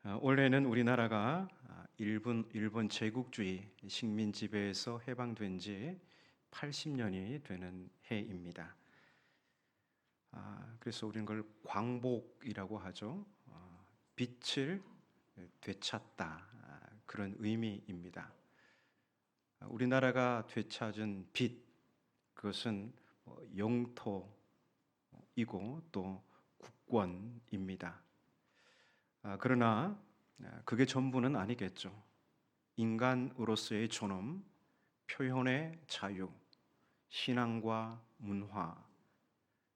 올해는 우리나라가 일본 제국주의 식민 지배에서 해방된 지 80년이 되는 해입니다. 그래서 우리는 그걸 광복이라고 하죠. 빛을 되찾다, 그런 의미입니다. 우리나라가 되찾은 빛, 그것은 영토이고 또 국권입니다. 그러나 그게 전부는 아니겠죠. 인간으로서의 존엄, 표현의 자유, 신앙과 문화,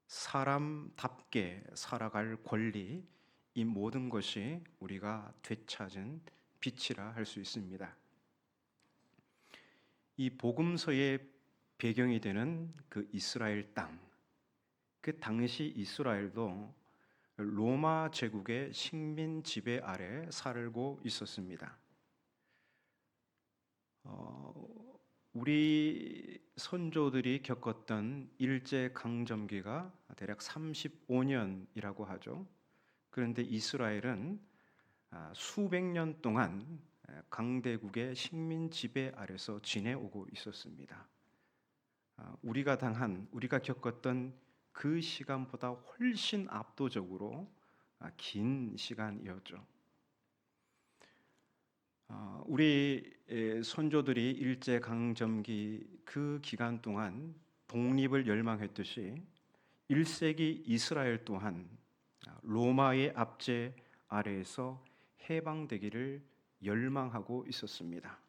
사람답게 살아갈 권리, 이 모든 것이 우리가 되찾은 빛이라 할 수 있습니다. 이 복음서의 배경이 되는 그 이스라엘 땅, 그 당시 이스라엘도 로마 제국의 식민 지배 아래 살고 있었습니다. 우리 선조들이 겪었던 일제 강점기가 대략 35년이라고 하죠. 그런데 이스라엘은 수백 년 동안 강대국의 식민 지배 아래서 지내오고 있었습니다. 우리가 겪었던 그 시간보다 훨씬 압도적으로 긴 시간이었죠. 우리 선조들이 일제 강점기 그 기간 동안 독립을 열망했듯이 1세기 이스라엘 또한 로마의 압제 아래에서 해방되기를 열망하고 있었습니다.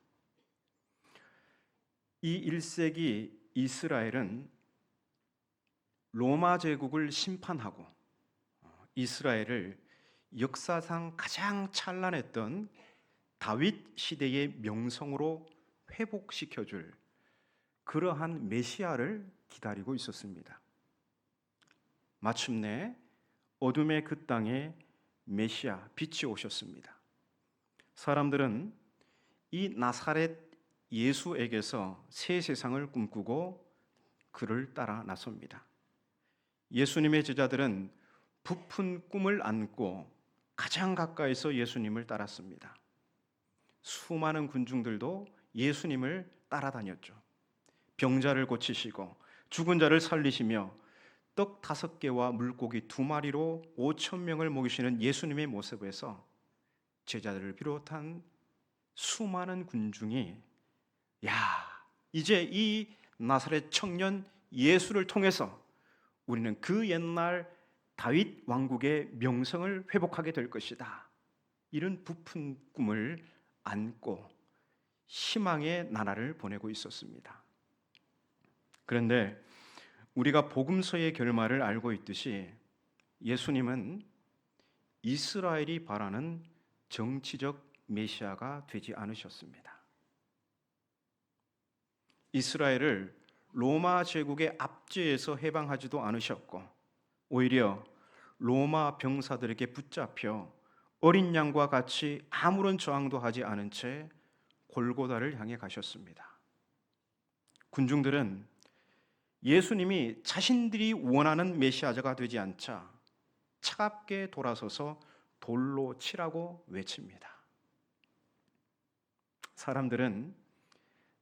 이 1세기 이스라엘은 로마 제국을 심판하고 이스라엘을 역사상 가장 찬란했던 다윗 시대의 명성으로 회복시켜줄 그러한 메시아를 기다리고 있었습니다. 마침내 어둠의 그 땅에 메시아, 빛이 오셨습니다. 사람들은 이 나사렛 예수에게서 새 세상을 꿈꾸고 그를 따라 나섭니다. 예수님의 제자들은 부푼 꿈을 안고 가장 가까이서 예수님을 따랐습니다. 수많은 군중들도 예수님을 따라다녔죠. 병자를 고치시고 죽은 자를 살리시며 떡 5개와 물고기 2마리로 5,000명을 먹이시는 예수님의 모습에서 제자들을 비롯한 수많은 군중이 이제 이 나사렛 청년 예수를 통해서 우리는 그 옛날 다윗 왕국의 명성을 회복하게 될 것이다, 이런 부푼 꿈을 안고 희망의 나라를 보내고 있었습니다. 그런데 우리가 복음서의 결말을 알고 있듯이 예수님은 이스라엘이 바라는 정치적 메시아가 되지 않으셨습니다. 이스라엘을 로마 제국의 압제에서 해방하지도 않으셨고 오히려 로마 병사들에게 붙잡혀 어린 양과 같이 아무런 저항도 하지 않은 채 골고다를 향해 가셨습니다. 군중들은 예수님이 자신들이 원하는 메시아가 되지 않자 차갑게 돌아서서 돌로 치라고 외칩니다. 사람들은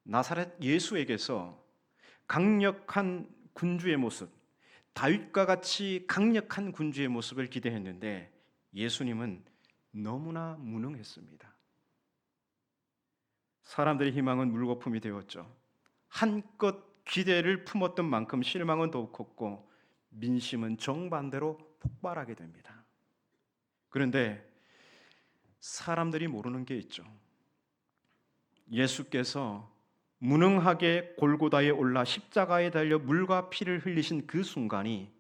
나사렛 예수에게서 강력한 군주의 모습, 다윗과 같이 강력한 군주의 모습을 기대했는데 예수님은 너무나 무능했습니다. 사람들의 희망은 물거품이 되었죠. 한껏 기대를 품었던 만큼 실망은 더욱 컸고 민심은 정반대로 폭발하게 됩니다. 그런데 사람들이 모르는 게 있죠. 예수께서 무능하게 골고다에 올라 십자가에 달려 물과 피를 흘리신 그 순간이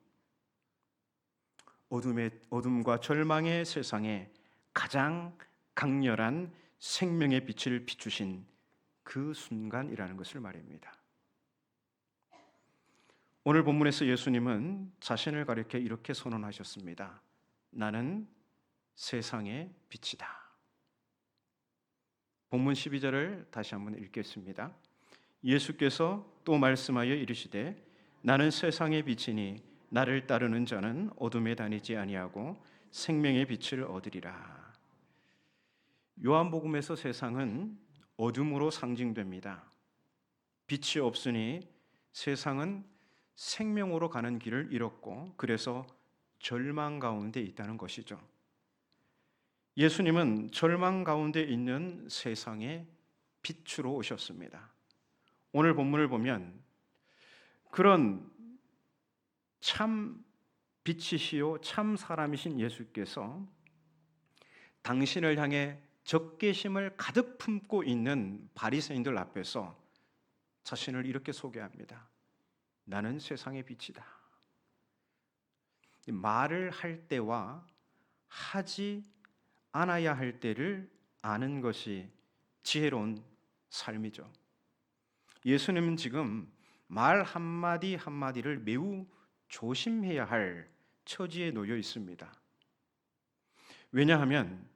어둠과 절망의 세상에 가장 강렬한 생명의 빛을 비추신 그 순간이라는 것을 말입니다. 오늘 본문에서 예수님은 자신을 가리켜 이렇게 선언하셨습니다. 나는 세상의 빛이다. 본문 12절을 다시 한번 읽겠습니다. 예수께서 또 말씀하여 이르시되 나는 세상의 빛이니 나를 따르는 자는 어둠에 다니지 아니하고 생명의 빛을 얻으리라. 요한복음에서 세상은 어둠으로 상징됩니다. 빛이 없으니 세상은 생명으로 가는 길을 잃었고 그래서 절망 가운데 있다는 것이죠. 예수님은 절망 가운데 있는 세상에 빛으로 오셨습니다. 오늘 본문을 보면 그런 참 빛이시요 참 사람이신 예수께서 당신을 향해 적개심을 가득 품고 있는 바리새인들 앞에서 자신을 이렇게 소개합니다. 나는 세상의 빛이다. 말을 할 때와 하지 않아야 할 때를 아는 것이 지혜로운 삶이죠. 예수님은 지금 말 한마디 한마디를 매우 조심해야 할 처지에 놓여 있습니다. 왜냐하면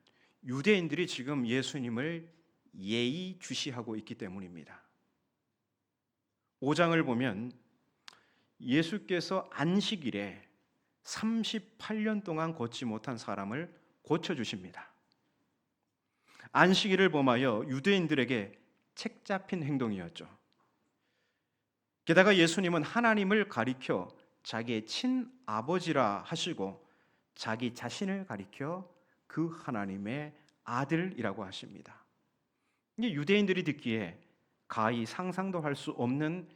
유대인들이 지금 예수님을 예의주시하고 있기 때문입니다. 5장을 보면 예수께서 안식일에 38년 동안 걷지 못한 사람을 고쳐주십니다. 안식일을 범하여 유대인들에게 책 잡힌 행동이었죠. 게다가 예수님은 하나님을 가리켜 자기의 친아버지라 하시고 자기 자신을 가리켜 그 하나님의 아들이라고 하십니다. 이게 유대인들이 듣기에 가히 상상도 할 수 없는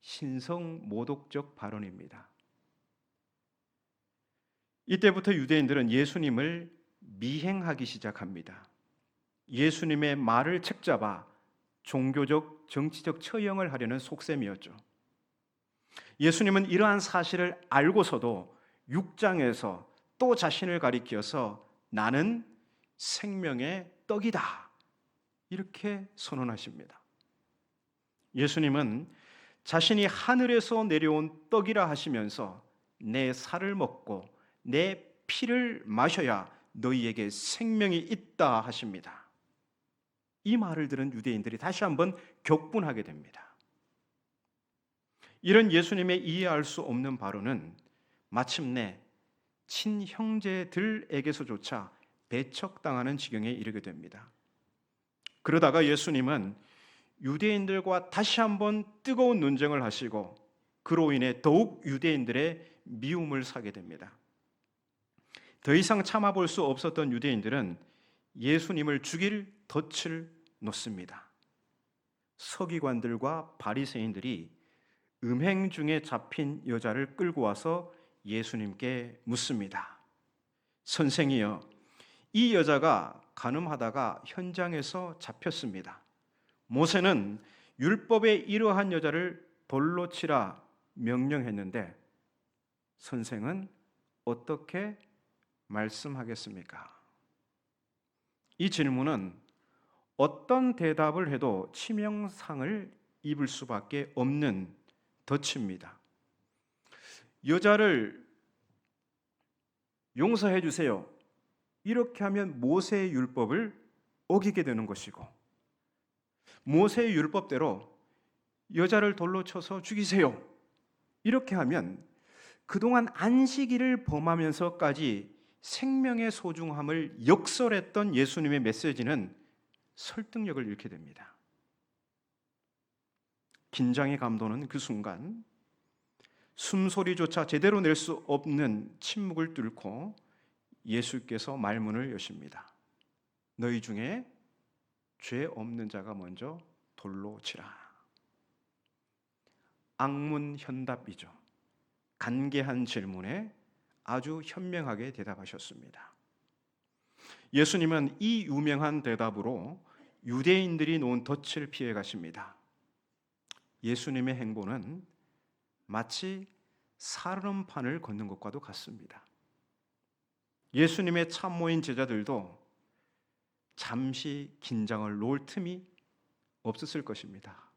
신성모독적 발언입니다. 이때부터 유대인들은 예수님을 미행하기 시작합니다. 예수님의 말을 책잡아 종교적, 정치적 처형을 하려는 속셈이었죠. 예수님은 이러한 사실을 알고서도 6장에서 또 자신을 가리켜서 나는 생명의 떡이다 이렇게 선언하십니다. 예수님은 자신이 하늘에서 내려온 떡이라 하시면서 내 살을 먹고 내 피를 마셔야 너희에게 생명이 있다 하십니다. 이 말을 들은 유대인들이 다시 한번 격분하게 됩니다. 이런 예수님의 이해할 수 없는 발언은 마침내 친형제들에게서조차 배척당하는 지경에 이르게 됩니다. 그러다가 예수님은 유대인들과 다시 한번 뜨거운 논쟁을 하시고 그로 인해 더욱 유대인들의 미움을 사게 됩니다. 더 이상 참아볼 수 없었던 유대인들은 예수님을 죽일 덫을 놓습니다. 서기관들과 바리새인들이 음행 중에 잡힌 여자를 끌고 와서 예수님께 묻습니다. 선생이여, 이 여자가 간음하다가 현장에서 잡혔습니다. 모세는 율법에 이러한 여자를 돌로 치라 명령했는데 선생은 어떻게 말씀하겠습니까? 이 질문은 어떤 대답을 해도 치명상을 입을 수밖에 없는 덫입니다. 여자를 용서해 주세요. 이렇게 하면 모세의 율법을 어기게 되는 것이고 모세의 율법대로 여자를 돌로 쳐서 죽이세요. 이렇게 하면 그동안 안식일을 범하면서까지 생명의 소중함을 역설했던 예수님의 메시지는 설득력을 잃게 됩니다. 긴장의 감도는 그 순간 숨소리조차 제대로 낼 수 없는 침묵을 뚫고 예수께서 말문을 여십니다. 너희 중에 죄 없는 자가 먼저 돌로 치라. 악문현답이죠. 간계한 질문에 아주 현명하게 대답하셨습니다. 예수님은 이 유명한 대답으로 유대인들이 놓은 덫을 피해 가십니다. 예수님의 행보는 마치 사르름판을 걷는 것과도 같습니다. 예수님의 참모인 제자들도 잠시 긴장을 놓을 틈이 없었을 것입니다.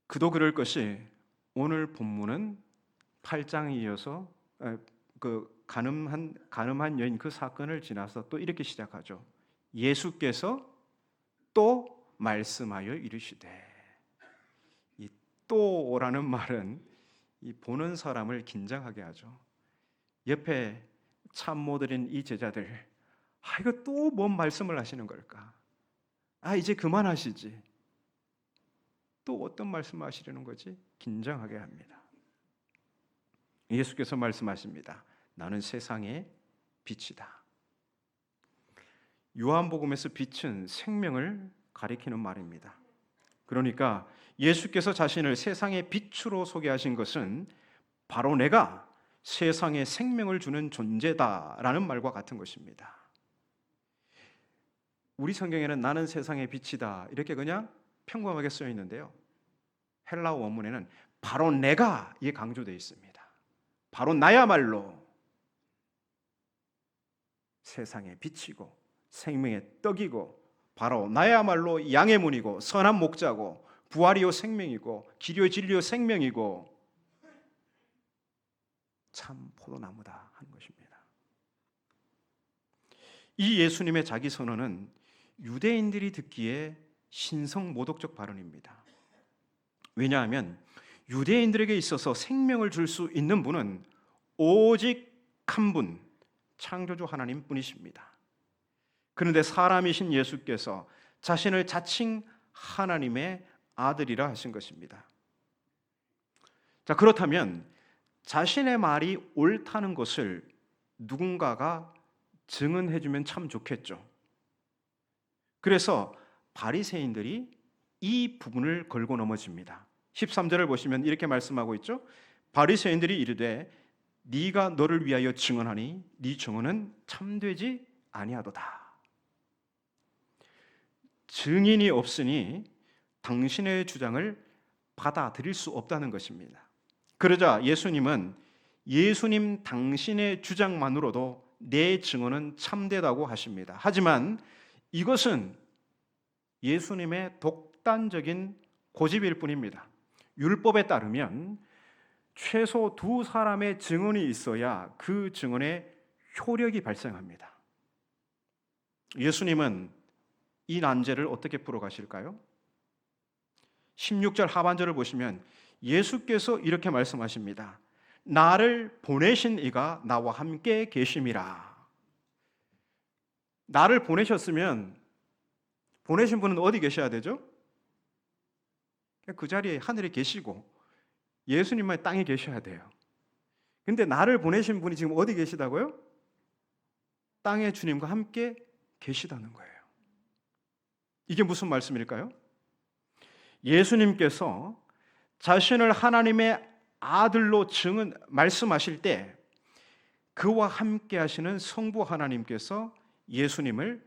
그도 그럴 것이 오늘 본문은 8장에 이어서 그 간음한 여인 그 사건을 지나서 또 이렇게 시작하죠. 예수께서 또 말씀하여 이르시되. 이 또라는 말은 이 보는 사람을 긴장하게 하죠. 옆에 참모들인 이 제자들, 이거 또 뭔 말씀을 하시는 걸까? 이제 그만하시지. 또 어떤 말씀을 하시려는 거지? 긴장하게 합니다. 예수께서 말씀하십니다. 나는 세상의 빛이다. 요한복음에서 빛은 생명을 가리키는 말입니다. 그러니까 예수께서 자신을 세상의 빛으로 소개하신 것은 바로 내가 세상에 생명을 주는 존재다라는 말과 같은 것입니다. 우리 성경에는 나는 세상의 빛이다 이렇게 그냥 평범하게 쓰여 있는데요. 헬라어 원문에는 바로 내가 이 강조되어 있습니다. 바로 나야말로 세상의 빛이고 생명의 떡이고 바로 나야말로 양의 문이고 선한 목자고 부활이요 생명이고 길이요 진리요 생명이고 참 포도나무다 하는 것입니다. 이 예수님의 자기 선언은 유대인들이 듣기에 신성모독적 발언입니다. 왜냐하면 유대인들에게 있어서 생명을 줄 수 있는 분은 오직 한 분, 창조주 하나님 뿐이십니다. 그런데 사람이신 예수께서 자신을 자칭 하나님의 아들이라 하신 것입니다. 자, 그렇다면 자신의 말이 옳다는 것을 누군가가 증언해주면 참 좋겠죠. 그래서 바리새인들이 이 부분을 걸고 넘어집니다. 13절을 보시면 이렇게 말씀하고 있죠. 바리새인들이 이르되 네가 너를 위하여 증언하니 네 증언은 참되지 아니하도다. 증인이 없으니 당신의 주장을 받아들일 수 없다는 것입니다. 그러자 예수님은 예수님 당신의 주장만으로도 내 증언은 참되다고 하십니다. 하지만 이것은 예수님의 독단적인 고집일 뿐입니다. 율법에 따르면 최소 두 사람의 증언이 있어야 그 증언의 효력이 발생합니다. 예수님은 이 난제를 어떻게 풀어가실까요? 16절 하반절을 보시면 예수께서 이렇게 말씀하십니다. 나를 보내신 이가 나와 함께 계심이라. 나를 보내셨으면 보내신 분은 어디 계셔야 되죠? 그 자리에 하늘에 계시고 예수님만 땅에 계셔야 돼요. 근데 나를 보내신 분이 지금 어디 계시다고요? 땅에 주님과 함께 계시다는 거예요. 이게 무슨 말씀일까요? 예수님께서 자신을 하나님의 아들로 말씀하실 때 그와 함께 하시는 성부 하나님께서 예수님을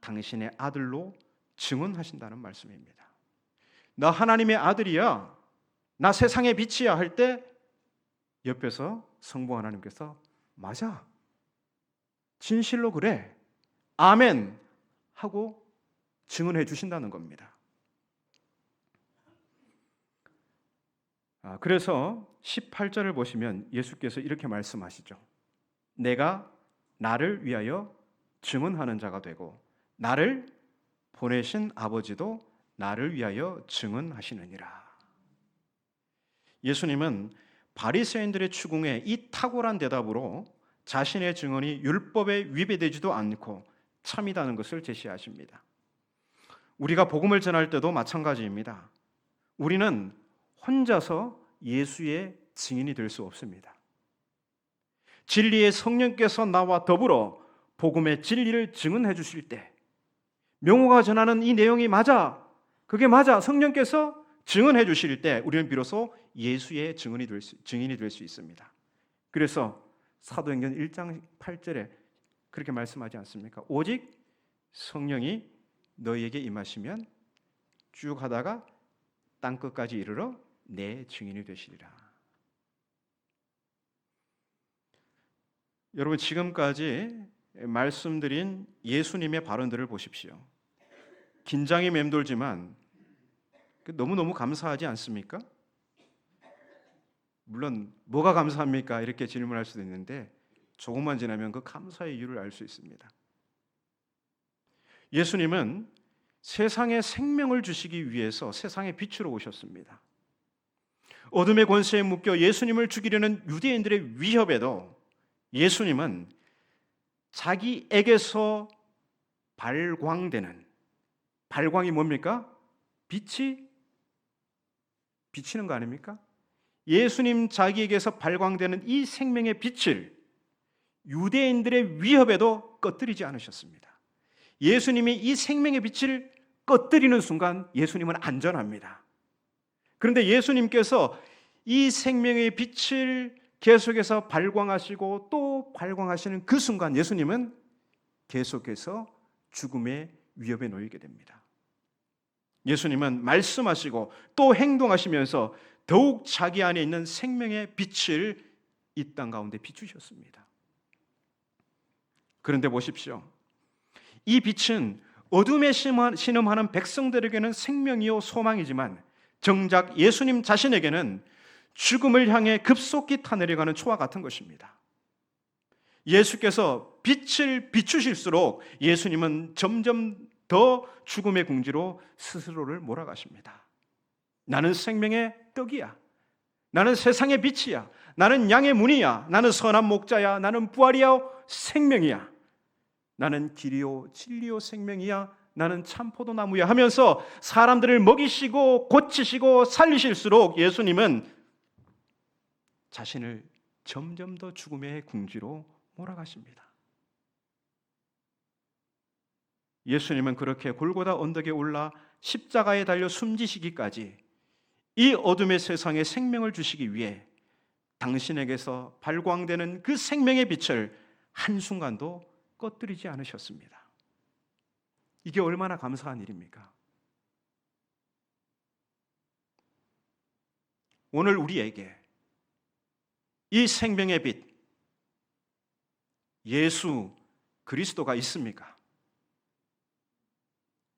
당신의 아들로 증언하신다는 말씀입니다. 나 하나님의 아들이야, 나 세상의 빛이야 할 때 옆에서 성부 하나님께서 맞아, 진실로 그래, 아멘 하고 증언해 주신다는 겁니다. 그래서 18절을 보시면 예수께서 이렇게 말씀하시죠. 내가 나를 위하여 증언하는 자가 되고 나를 보내신 아버지도 나를 위하여 증언하시느니라. 예수님은 바리새인들의 추궁에 이 탁월한 대답으로 자신의 증언이 율법에 위배되지도 않고 참이다는 것을 제시하십니다. 우리가 복음을 전할 때도 마찬가지입니다. 우리는 혼자서 예수의 증인이 될 수 없습니다. 진리의 성령께서 나와 더불어 복음의 진리를 증언해 주실 때 명호가 전하는 이 내용이 맞아, 그게 맞아, 성령께서 증언해 주실 때 우리는 비로소 예수의 증인이 될 수 있습니다. 그래서 사도행전 1장 8절에 그렇게 말씀하지 않습니까? 오직 성령이 너희에게 임하시면 쭉 하다가 땅끝까지 이르러 내 증인이 되시리라. 여러분, 지금까지 말씀드린 예수님의 발언들을 보십시오. 긴장이 맴돌지만 너무너무 감사하지 않습니까? 물론 뭐가 감사합니까? 이렇게 질문할 수도 있는데 조금만 지나면 그 감사의 이유를 알 수 있습니다. 예수님은 세상에 생명을 주시기 위해서 세상의 빛으로 오셨습니다. 어둠의 권세에 묶여 예수님을 죽이려는 유대인들의 위협에도 예수님은 자기에게서 발광되는, 발광이 뭡니까? 빛이 비치는 거 아닙니까? 예수님 자기에게서 발광되는 이 생명의 빛을 유대인들의 위협에도 꺼뜨리지 않으셨습니다. 예수님이 이 생명의 빛을 꺼뜨리는 순간 예수님은 안전합니다. 그런데 예수님께서 이 생명의 빛을 계속해서 발광하시고 또 발광하시는 그 순간 예수님은 계속해서 죽음의 위협에 놓이게 됩니다. 예수님은 말씀하시고 또 행동하시면서 더욱 자기 안에 있는 생명의 빛을 이 땅 가운데 비추셨습니다. 그런데 보십시오. 이 빛은 어둠에 신음하는 백성들에게는 생명이요 소망이지만 정작 예수님 자신에게는 죽음을 향해 급속히 타내려가는 초와 같은 것입니다. 예수께서 빛을 비추실수록 예수님은 점점 더 죽음의 궁지로 스스로를 몰아가십니다. 나는 생명의 떡이야. 나는 세상의 빛이야. 나는 양의 문이야. 나는 선한 목자야. 나는 부활이야. 생명이야. 나는 길이요 진리요 생명이야. 나는 참 포도나무야 하면서 사람들을 먹이시고 고치시고 살리실수록 예수님은 자신을 점점 더 죽음의 궁지로 몰아가십니다. 예수님은 그렇게 골고다 언덕에 올라 십자가에 달려 숨지시기까지 이 어둠의 세상에 생명을 주시기 위해 당신에게서 발광되는 그 생명의 빛을 한순간도 꺼뜨리지 않으셨습니다. 이게 얼마나 감사한 일입니까? 오늘 우리에게 이 생명의 빛, 예수 그리스도가 있습니까?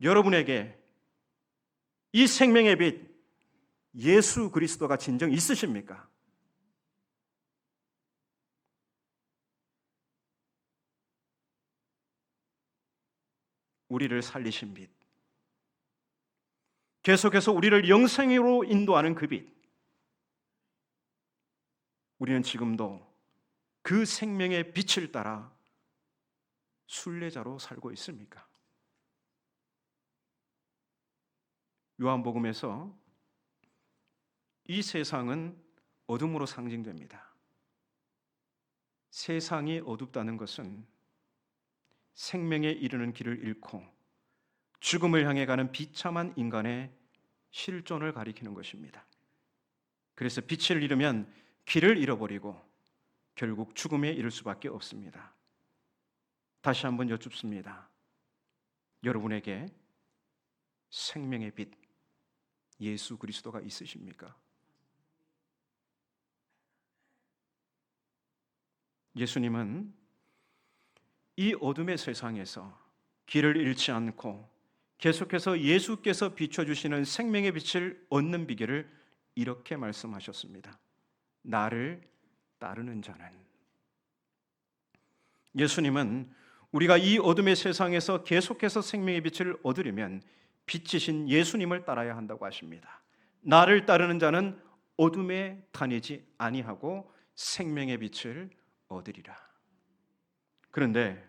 여러분에게 이 생명의 빛, 예수 그리스도가 진정 있으십니까? 우리를 살리신 빛, 계속해서 우리를 영생으로 인도하는 그 빛, 우리는 지금도 그 생명의 빛을 따라 순례자로 살고 있습니까? 요한복음에서 이 세상은 어둠으로 상징됩니다. 세상이 어둡다는 것은 생명에 이르는 길을 잃고 죽음을 향해 가는 비참한 인간의 실존을 가리키는 것입니다. 그래서 빛을 잃으면 길을 잃어버리고 결국 죽음에 이를 수밖에 없습니다. 다시 한번 여쭙습니다. 여러분에게 생명의 빛, 예수 그리스도가 있으십니까? 예수님은 이 어둠의 세상에서 길을 잃지 않고 계속해서 예수께서 비춰주시는 생명의 빛을 얻는 비결을 이렇게 말씀하셨습니다. 나를 따르는 자는. 예수님은 우리가 이 어둠의 세상에서 계속해서 생명의 빛을 얻으려면 빛이신 예수님을 따라야 한다고 하십니다. 나를 따르는 자는 어둠에 다니지 아니하고 생명의 빛을 얻으리라. 그런데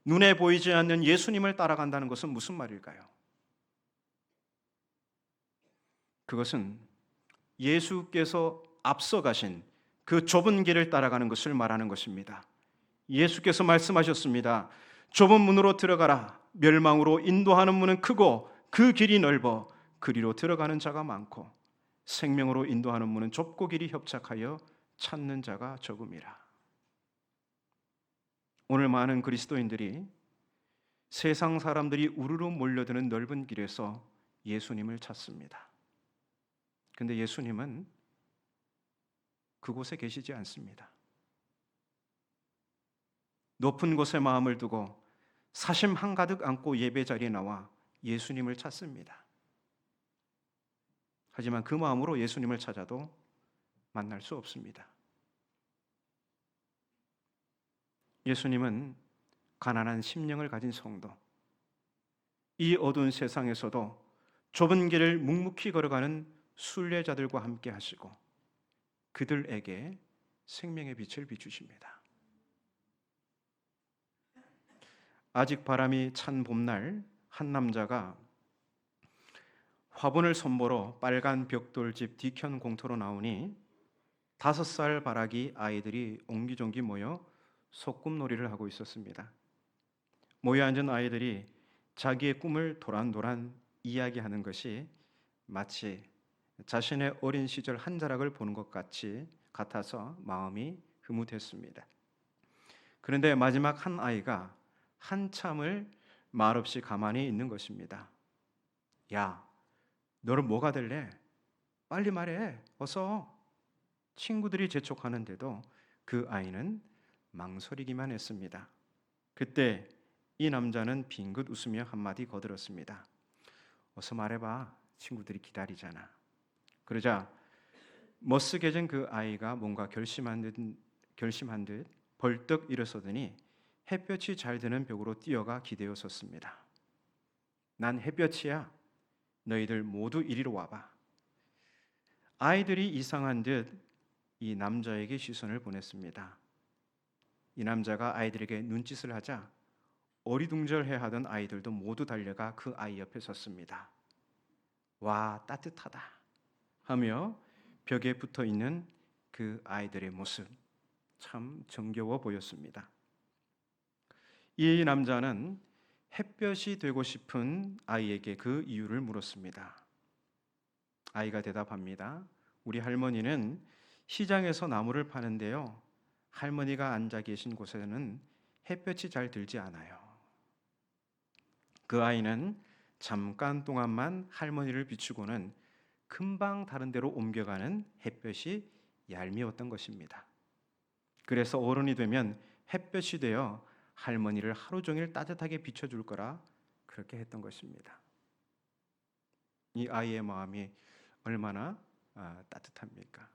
눈에 보이지 않는 예수님을 따라간다는 것은 무슨 말일까요? 그것은 예수께서 앞서가신 그 좁은 길을 따라가는 것을 말하는 것입니다. 예수께서 말씀하셨습니다. 좁은 문으로 들어가라. 멸망으로 인도하는 문은 크고 그 길이 넓어 그리로 들어가는 자가 많고 생명으로 인도하는 문은 좁고 길이 협착하여 찾는 자가 적음이라. 오늘 많은 그리스도인들이 세상 사람들이 우르르 몰려드는 넓은 길에서 예수님을 찾습니다. 그런데 예수님은 그곳에 계시지 않습니다. 높은 곳에 마음을 두고 사심 한가득 안고 예배 자리에 나와 예수님을 찾습니다. 하지만 그 마음으로 예수님을 찾아도 만날 수 없습니다. 예수님은 가난한 심령을 가진 성도, 이 어두운 세상에서도 좁은 길을 묵묵히 걸어가는 순례자들과 함께 하시고 그들에게 생명의 빛을 비추십니다. 아직 바람이 찬 봄날 한 남자가 화분을 손보러 빨간 벽돌집 뒤편 공터로 나오니 5살 바라기 아이들이 옹기종기 모여 소꿉놀이를 하고 있었습니다. 모여 앉은 아이들이 자기의 꿈을 도란도란 이야기하는 것이 마치 자신의 어린 시절 한 자락을 보는 것 같아서 마음이 흐뭇했습니다. 그런데 마지막 한 아이가 한참을 말없이 가만히 있는 것입니다. 야, 너는 뭐가 될래? 빨리 말해, 어서. 친구들이 재촉하는데도 그 아이는 망설이기만 했습니다. 그때 이 남자는 빙긋 웃으며 한마디 거들었습니다. 어서 말해봐, 친구들이 기다리잖아. 그러자 멋스게진 그 아이가 뭔가 결심한 듯 벌떡 일어서더니 햇볕이 잘 드는 벽으로 뛰어가 기대어 섰습니다. 난 햇볕이야. 너희들 모두 이리로 와봐. 아이들이 이상한 듯 이 남자에게 시선을 보냈습니다. 이 남자가 아이들에게 눈짓을 하자 어리둥절해하던 아이들도 모두 달려가 그 아이 옆에 섰습니다. 와, 따뜻하다 하며 벽에 붙어 있는 그 아이들의 모습 참 정겨워 보였습니다. 이 남자는 햇볕이 되고 싶은 아이에게 그 이유를 물었습니다. 아이가 대답합니다. 우리 할머니는 시장에서 나무를 파는데요, 할머니가 앉아 계신 곳에는 햇볕이 잘 들지 않아요. 그 아이는 잠깐 동안만 할머니를 비추고는 금방 다른 데로 옮겨가는 햇볕이 얄미웠던 것입니다. 그래서 어른이 되면 햇볕이 되어 할머니를 하루 종일 따뜻하게 비춰줄 거라 그렇게 했던 것입니다. 이 아이의 마음이 얼마나 따뜻합니까?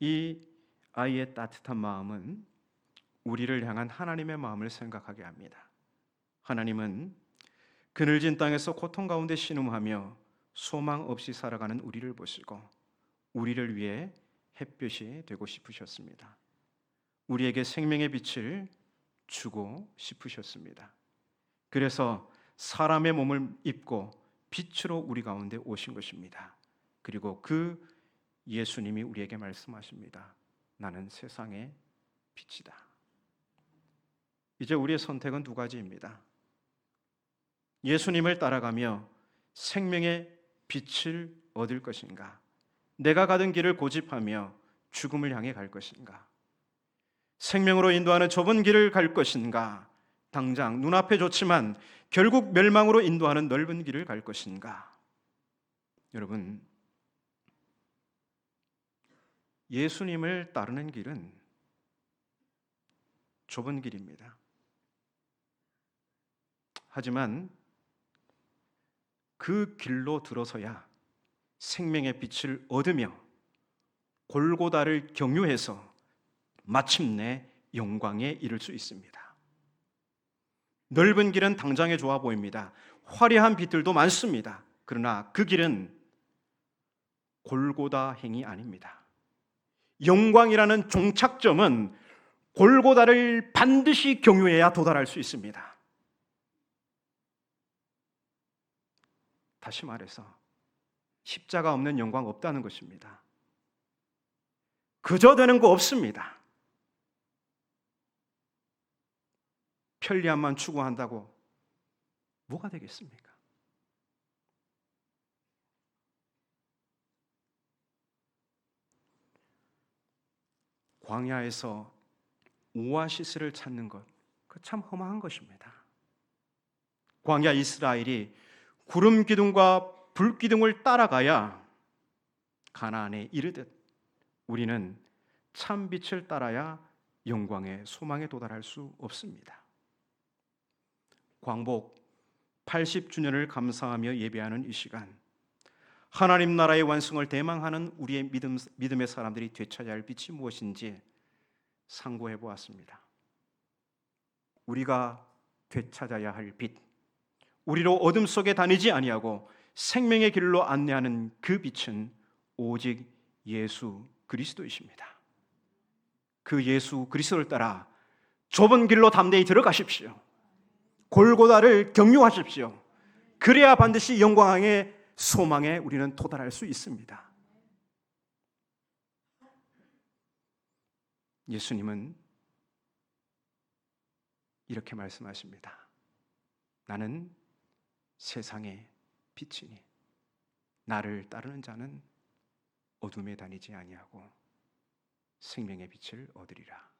이 아이의 따뜻한 마음은 우리를 향한 하나님의 마음을 생각하게 합니다. 하나님은 그늘진 땅에서 고통 가운데 신음하며 소망 없이 살아가는 우리를 보시고 우리를 위해 햇볕이 되고 싶으셨습니다. 우리에게 생명의 빛을 주고 싶으셨습니다. 그래서 사람의 몸을 입고 빛으로 우리 가운데 오신 것입니다. 그리고 그 예수님이 우리에게 말씀하십니다. 나는 세상의 빛이다. 이제 우리의 선택은 두 가지입니다. 예수님을 따라가며 생명의 빛을 얻을 것인가? 내가 가던 길을 고집하며 죽음을 향해 갈 것인가? 생명으로 인도하는 좁은 길을 갈 것인가? 당장 눈앞에 좋지만 결국 멸망으로 인도하는 넓은 길을 갈 것인가? 여러분, 예수님을 따르는 길은 좁은 길입니다. 하지만 그 길로 들어서야 생명의 빛을 얻으며 골고다를 경유해서 마침내 영광에 이를 수 있습니다. 넓은 길은 당장에 좋아 보입니다. 화려한 빛들도 많습니다. 그러나 그 길은 골고다 행이 아닙니다. 영광이라는 종착점은 골고다를 반드시 경유해야 도달할 수 있습니다. 다시 말해서 십자가 없는 영광 없다는 것입니다. 그저 되는 거 없습니다. 편리함만 추구한다고 뭐가 되겠습니까? 광야에서 오아시스를 찾는 것, 그 참 허망한 것입니다. 광야 이스라엘이 구름 기둥과 불 기둥을 따라가야 가나안에 이르듯 우리는 참 빛을 따라야 영광의 소망에 도달할 수 없습니다. 광복 80주년을 감사하며 예배하는 이 시간, 하나님 나라의 완성을 대망하는 우리의 믿음의 사람들이 되찾아야 할 빛이 무엇인지 상고해 보았습니다. 우리가 되찾아야 할 빛, 우리로 어둠 속에 다니지 아니하고 생명의 길로 안내하는 그 빛은 오직 예수 그리스도이십니다. 그 예수 그리스도를 따라 좁은 길로 담대히 들어가십시오. 골고다를 경유하십시오. 그래야 반드시 영광의 소망에 우리는 도달할 수 있습니다. 예수님은 이렇게 말씀하십니다. 나는 세상의 빛이니 나를 따르는 자는 어둠에 다니지 아니하고 생명의 빛을 얻으리라.